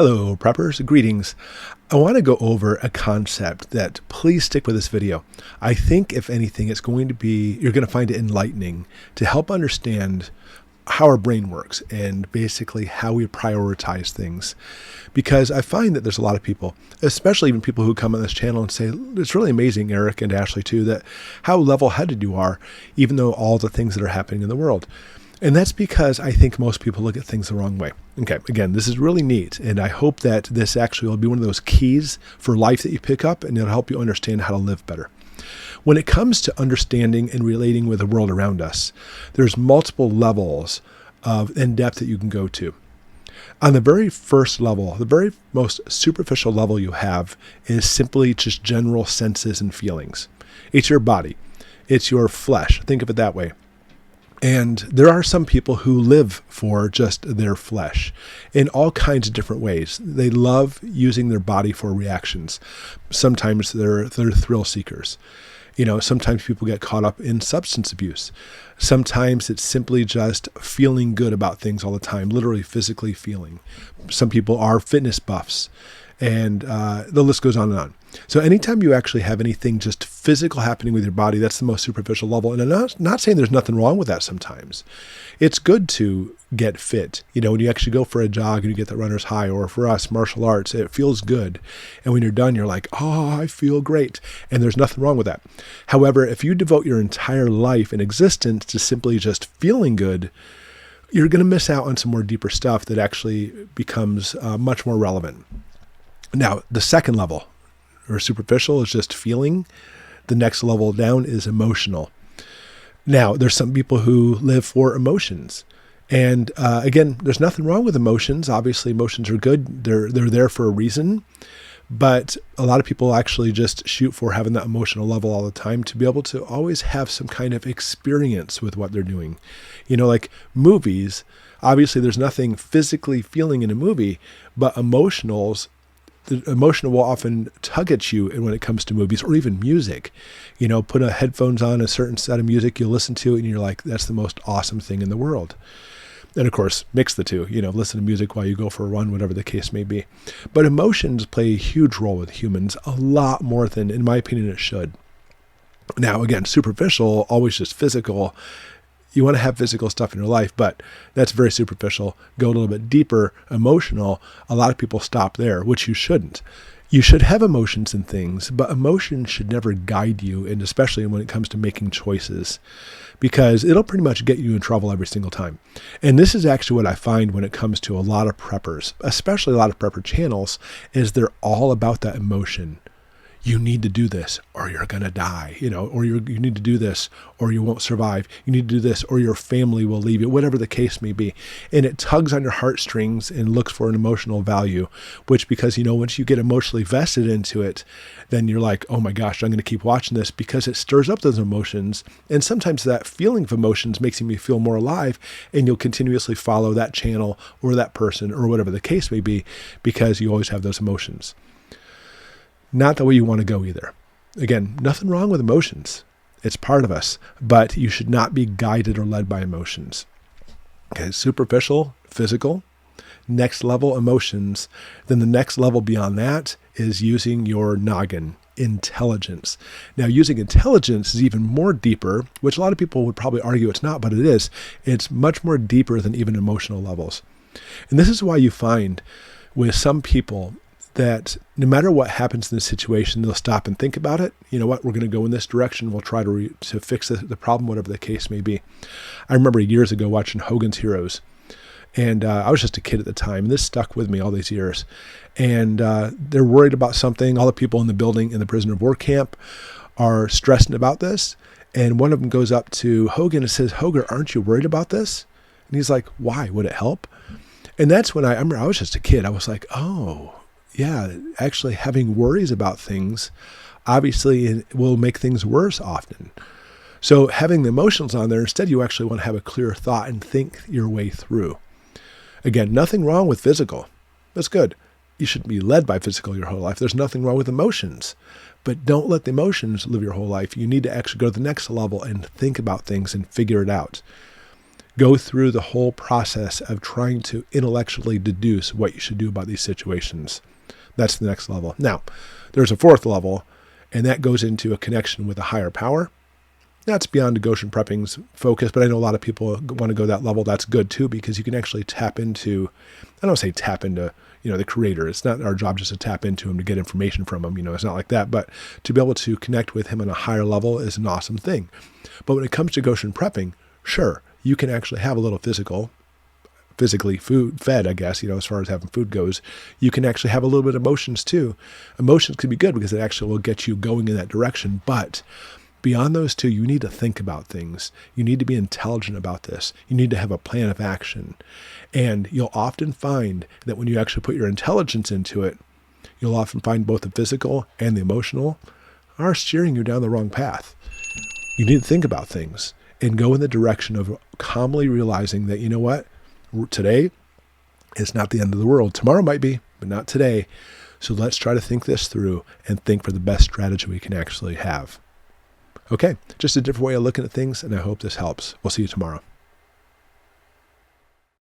Hello, preppers. Greetings. I want to go over a concept that please stick with this video. I think, if anything, you're going to find it enlightening to help understand how our brain works and basically how we prioritize things. Because I find that there's a lot of people, especially even people who come on this channel and say, it's really amazing, Eric and Ashley too, that how level-headed you are, even though all the things that are happening in the world. And that's because I think most people look at things the wrong way. Okay, again, this is really neat. And I hope that this actually will be one of those keys for life that you pick up, and it'll help you understand how to live better. When it comes to understanding and relating with the world around us, there's multiple levels of in-depth that you can go to. On the very first level, the very most superficial level you have is simply just general senses and feelings. It's your body. It's your flesh. Think of it that way. And there are some people who live for just their flesh in all kinds of different ways. They love using their body for reactions. Sometimes they're thrill seekers. Sometimes people get caught up in substance abuse. Sometimes it's simply just feeling good about things all the time, literally physically feeling. Some people are fitness buffs, and the list goes on and on. So anytime you actually have anything just physical happening with your body, that's the most superficial level. And I'm not saying there's nothing wrong with that sometimes. It's good to get fit. When you actually go for a jog and you get that runner's high, or for us, martial arts, it feels good. And when you're done, you're like, oh, I feel great. And there's nothing wrong with that. However, if you devote your entire life and existence to simply just feeling good, you're going to miss out on some more deeper stuff that actually becomes much more relevant. Now, the second level, or superficial, is just feeling. The next level down is emotional. Now, there's some people who live for emotions. And again, there's nothing wrong with emotions. Obviously, emotions are good. They're there for a reason. But a lot of people actually just shoot for having that emotional level all the time to be able to always have some kind of experience with what they're doing. Like movies, obviously there's nothing physically feeling in a movie, but the emotional will often tug at you when it comes to movies, or even music. Put a headphones on, a certain set of music, you'll listen to it and you're like, that's the most awesome thing in the world. And of course, mix the two, listen to music while you go for a run, whatever the case may be. But emotions play a huge role with humans, a lot more than, in my opinion, it should. Now, again, superficial, always just physical. You want to have physical stuff in your life, but that's very superficial. Go a little bit deeper, emotional. A lot of people stop there, which you shouldn't. You should have emotions and things, but emotions should never guide you, and especially when it comes to making choices, because it'll pretty much get you in trouble every single time. And this is actually what I find when it comes to a lot of preppers, especially a lot of prepper channels, is they're all about that emotion. You need to do this or you're going to die, or you need to do this or you won't survive. You need to do this or your family will leave you, whatever the case may be. And it tugs on your heartstrings and looks for an emotional value, which, because, once you get emotionally vested into it, then you're like, oh my gosh, I'm going to keep watching this, because it stirs up those emotions. And sometimes that feeling of emotions makes me feel more alive, and you'll continuously follow that channel or that person or whatever the case may be, because you always have those emotions. Not the way you want to go either. Again, nothing wrong with emotions. It's part of us, but you should not be guided or led by emotions. Okay, superficial, physical, next level emotions. Then the next level beyond that is using your noggin, intelligence. Now, using intelligence is even more deeper, which a lot of people would probably argue it's not, but it is. It's much more deeper than even emotional levels. And this is why you find with some people that no matter what happens in the situation, they'll stop and think about it. You know what? We're going to go in this direction. We'll try to fix the problem, whatever the case may be. I remember years ago watching Hogan's Heroes, and I was just a kid at the time. And this stuck with me all these years. And they're worried about something. All the people in the building in the prisoner of war camp are stressing about this. And one of them goes up to Hogan and says, "Hogan, aren't you worried about this?" And he's like, "Why? Would it help?" And that's when I remember I was just a kid. I was like, oh, yeah, actually having worries about things, obviously it will make things worse often. So having the emotions on there, instead you actually want to have a clear thought and think your way through. Again, nothing wrong with physical. That's good. You shouldn't be led by physical your whole life. There's nothing wrong with emotions. But don't let the emotions live your whole life. You need to actually go to the next level and think about things and figure it out. go through the whole process of trying to intellectually deduce what you should do about these situations. That's the next level. Now, there's a fourth level, and that goes into a connection with a higher power. That's beyond the Goshen prepping's focus, but I know a lot of people want to go that level. That's good too, because you can actually tap into, I don't say tap into, the creator. It's not our job just to tap into him to get information from him. It's not like that, but to be able to connect with him on a higher level is an awesome thing. But when it comes to Goshen prepping, sure, you can actually have a little physically food fed, I guess, as far as having food goes. You can actually have a little bit of emotions too. Emotions can be good because it actually will get you going in that direction. But beyond those two, you need to think about things. You need to be intelligent about this. You need to have a plan of action. And you'll often find that when you actually put your intelligence into it, you'll often find both the physical and the emotional are steering you down the wrong path. You need to think about things and go in the direction of calmly realizing that, you know what, today is not the end of the world. Tomorrow might be, but not today. So let's try to think this through and think for the best strategy we can actually have. Okay, just a different way of looking at things, and I hope this helps. We'll see you tomorrow.